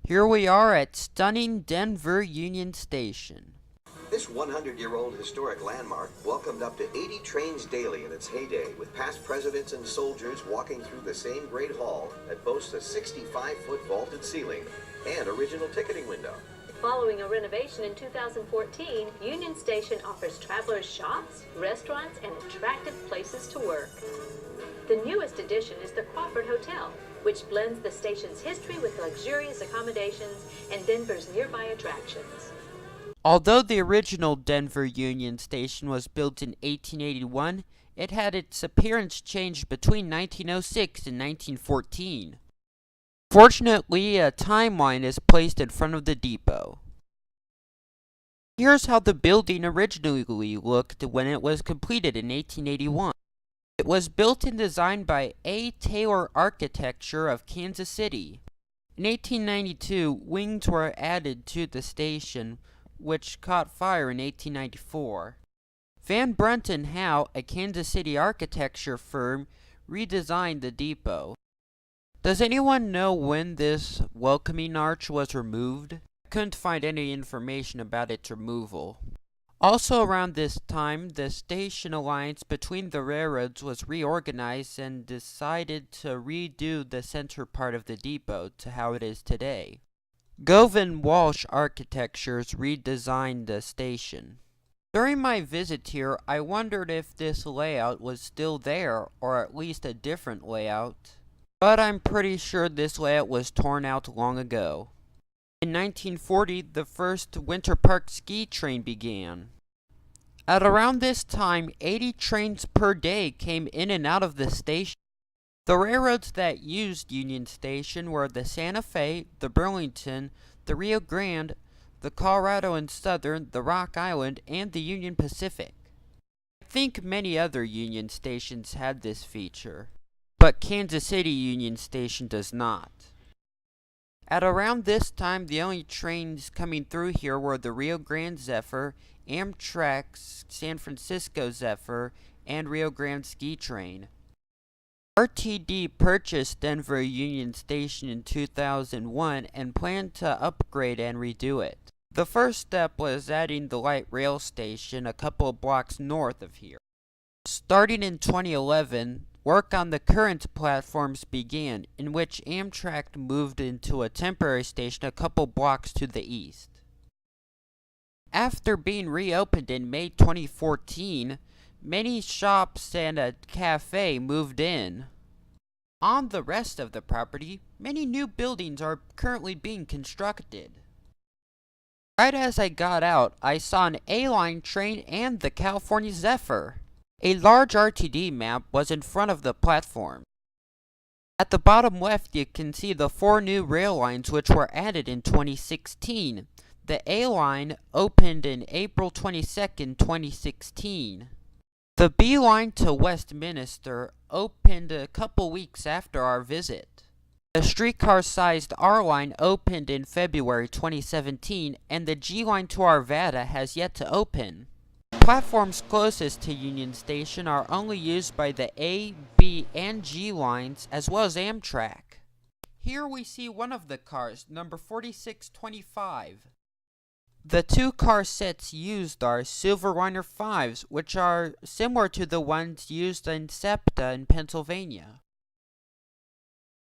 Here we are at stunning Denver Union Station. This 100-year-old historic landmark welcomed up to 80 trains daily in its heyday, with past presidents and soldiers walking through the same great hall that boasts a 65-foot vaulted ceiling and original ticketing window. Following a renovation in 2014, Union Station offers travelers shops, restaurants, and attractive places to work. The newest addition is the Crawford Hotel, which blends the station's history with luxurious accommodations and Denver's nearby attractions. Although the original Denver Union Station was built in 1881, it had its appearance changed between 1906 and 1914. Fortunately, a timeline is placed in front of the depot. Here's how the building originally looked when it was completed in 1881. It was built and designed by A. Taylor Architecture of Kansas City. In 1892, wings were added to the station, which caught fire in 1894. Van Brunt and Howe, a Kansas City architecture firm, redesigned the depot. Does anyone know when this welcoming arch was removed? I couldn't find any information about its removal. Also around this time, the station alliance between the railroads was reorganized and decided to redo the center part of the depot to how it is today. Govan Walsh Architectures redesigned the station. During my visit here, I wondered if this layout was still there, or at least a different layout. But I'm pretty sure this layout was torn out long ago. In 1940, the first Winter Park ski train began. At around this time, 80 trains per day came in and out of the station. The railroads that used Union Station were the Santa Fe, the Burlington, the Rio Grande, the Colorado and Southern, the Rock Island, and the Union Pacific. I think many other Union stations had this feature, but Kansas City Union Station does not. At around this time, the only trains coming through here were the Rio Grande Zephyr, Amtrak's San Francisco Zephyr, and Rio Grande Ski Train. RTD purchased Denver Union Station in 2001 and planned to upgrade and redo it. The first step was adding the light rail station a couple of blocks north of here. Starting in 2011, work on the current platforms began, in which Amtrak moved into a temporary station a couple blocks to the east. After being reopened in May 2014, many shops and a cafe moved in. On the rest of the property, many new buildings are currently being constructed. Right as I got out, I saw an A-Line train and the California Zephyr. A large RTD map was in front of the platform. At the bottom left, you can see the 4 new rail lines which were added in 2016. The A line opened in April 22nd, 2016. The B line to Westminster opened a couple weeks after our visit. The streetcar-sized R line opened in February 2017, and the G line to Arvada has yet to open. Platforms closest to Union Station are only used by the A, B, and G lines, as well as Amtrak. Here we see one of the cars, number 4625. The 2 car sets used are Silverliner 5s, which are similar to the ones used in SEPTA in Pennsylvania.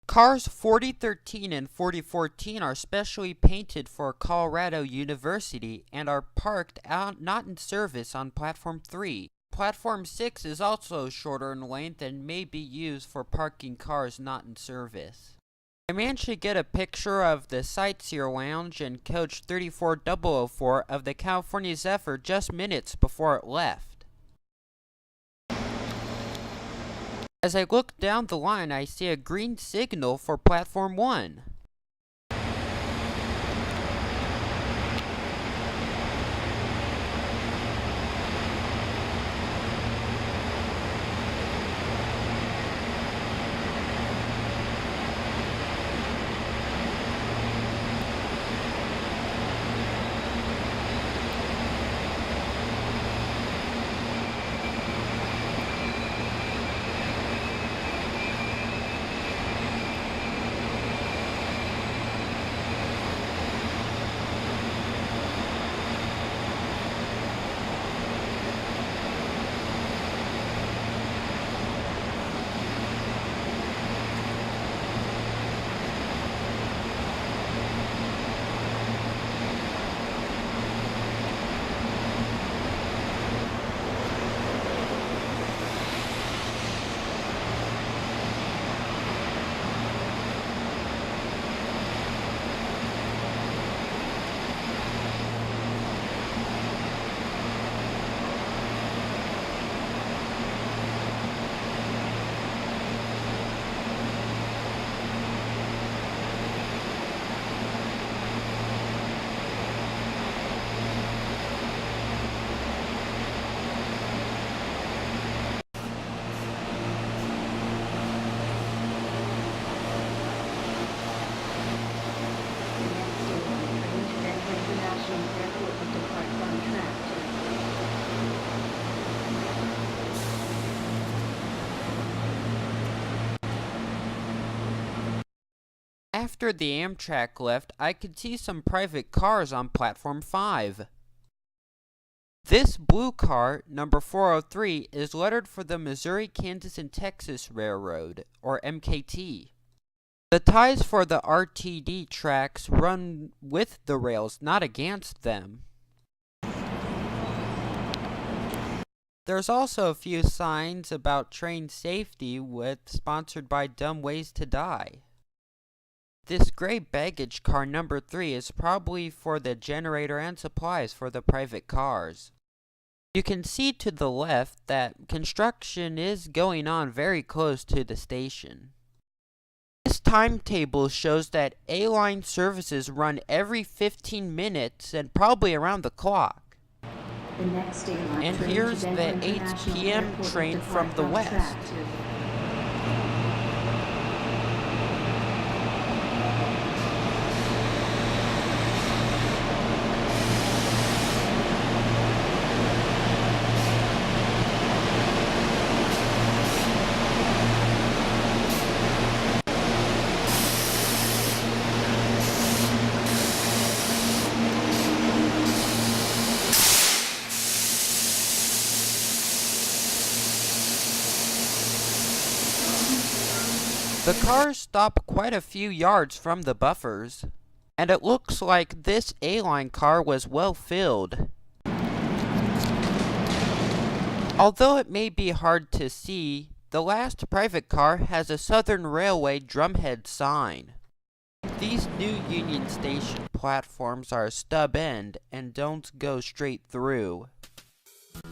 Cars 4013 and 4014 are specially painted for Colorado University and are parked out not in service on Platform 3. Platform 6 is also shorter in length and may be used for parking cars not in service. I managed to get a picture of the Sightseer Lounge and Coach 34004 of the California Zephyr just minutes before it left. As I look down the line, I see a green signal for Platform 1. After the Amtrak left, I could see some private cars on Platform 5. This blue car, number 403, is lettered for the Missouri, Kansas, and Texas Railroad, or MKT. The ties for the RTD tracks run with the rails, not against them. There's also a few signs about train safety sponsored by Dumb Ways to Die. This gray baggage car number 3 is probably for the generator and supplies for the private cars. You can see to the left that construction is going on very close to the station. This timetable shows that A-line services run every 15 minutes and probably around the clock. And here's the 8 p.m. train from the west. The cars stop quite a few yards from the buffers, and it looks like this A-line car was well filled. Although it may be hard to see, the last private car has a Southern Railway drumhead sign. These new Union Station platforms are stub end and don't go straight through.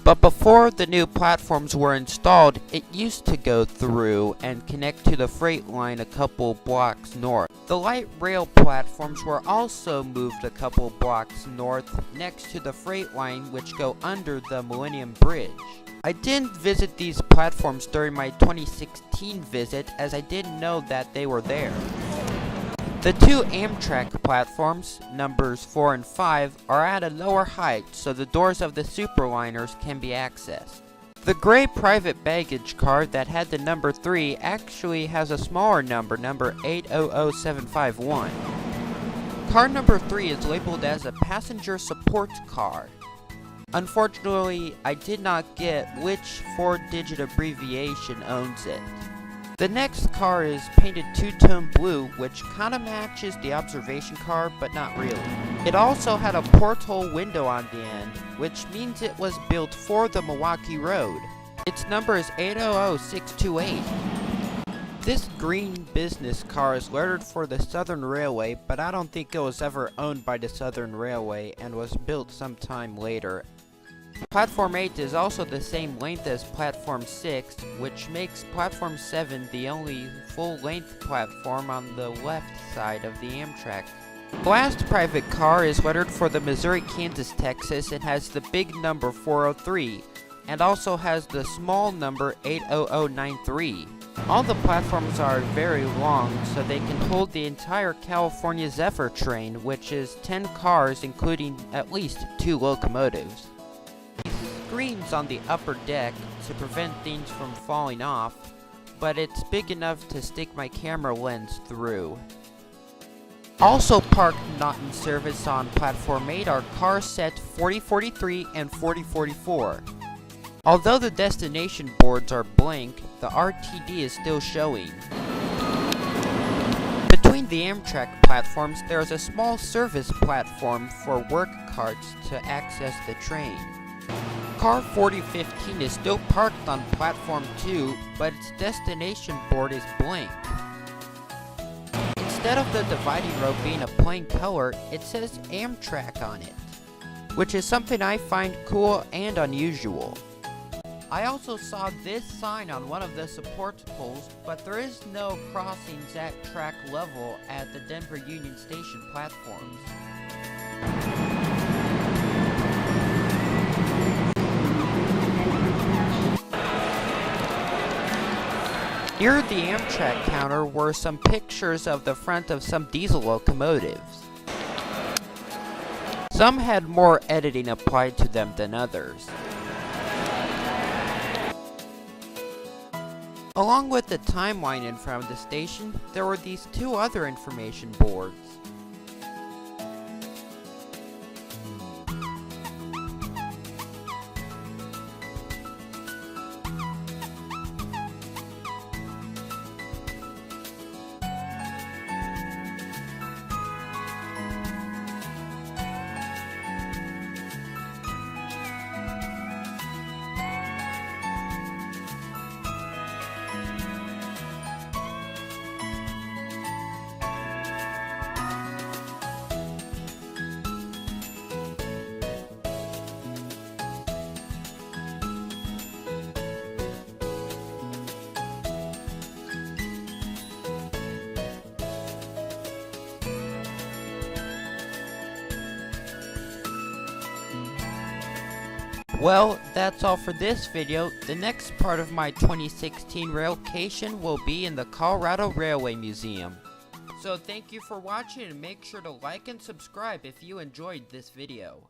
But before the new platforms were installed, it used to go through and connect to the freight line a couple blocks north. The light rail platforms were also moved a couple blocks north next to the freight line, which go under the Millennium Bridge. I didn't visit these platforms during my 2016 visit as I didn't know that they were there. The two Amtrak platforms, numbers 4 and 5, are at a lower height so the doors of the superliners can be accessed. The gray private baggage car that had the number 3 actually has a smaller number, number 800751. Car number 3 is labeled as a passenger support car. Unfortunately, I did not get which 4-digit abbreviation owns it. The next car is painted two-tone blue, which kinda matches the observation car, but not really. It also had a porthole window on the end, which means it was built for the Milwaukee Road. Its number is 800628. This green business car is lettered for the Southern Railway, but I don't think it was ever owned by the Southern Railway and was built sometime later. Platform 8 is also the same length as Platform 6, which makes Platform 7 the only full-length platform on the left side of the Amtrak. The last private car is lettered for the Missouri, Kansas, Texas, and has the big number 403, and also has the small number 80093. All the platforms are very long, so they can hold the entire California Zephyr train, which is 10 cars including at least 2 locomotives. Screens on the upper deck to prevent things from falling off, but it's big enough to stick my camera lens through. Also parked not in service on Platform 8 are car set 4043 and 4044. Although the destination boards are blank, the RTD is still showing. Between the Amtrak platforms, there is a small service platform for work carts to access the train. Car 4015 is still parked on Platform 2, but its destination board is blank. Instead of the dividing road being a plain color, it says Amtrak on it, which is something I find cool and unusual. I also saw this sign on one of the support poles, but there is no crossings at track level at the Denver Union Station platforms. Near the Amtrak counter were some pictures of the front of some diesel locomotives. Some had more editing applied to them than others. Along with the timeline in front of the station, there were these two other information boards. Well, that's all for this video. The next part of my 2016 Railcation will be in the Colorado Railway Museum. So thank you for watching, and make sure to like and subscribe if you enjoyed this video.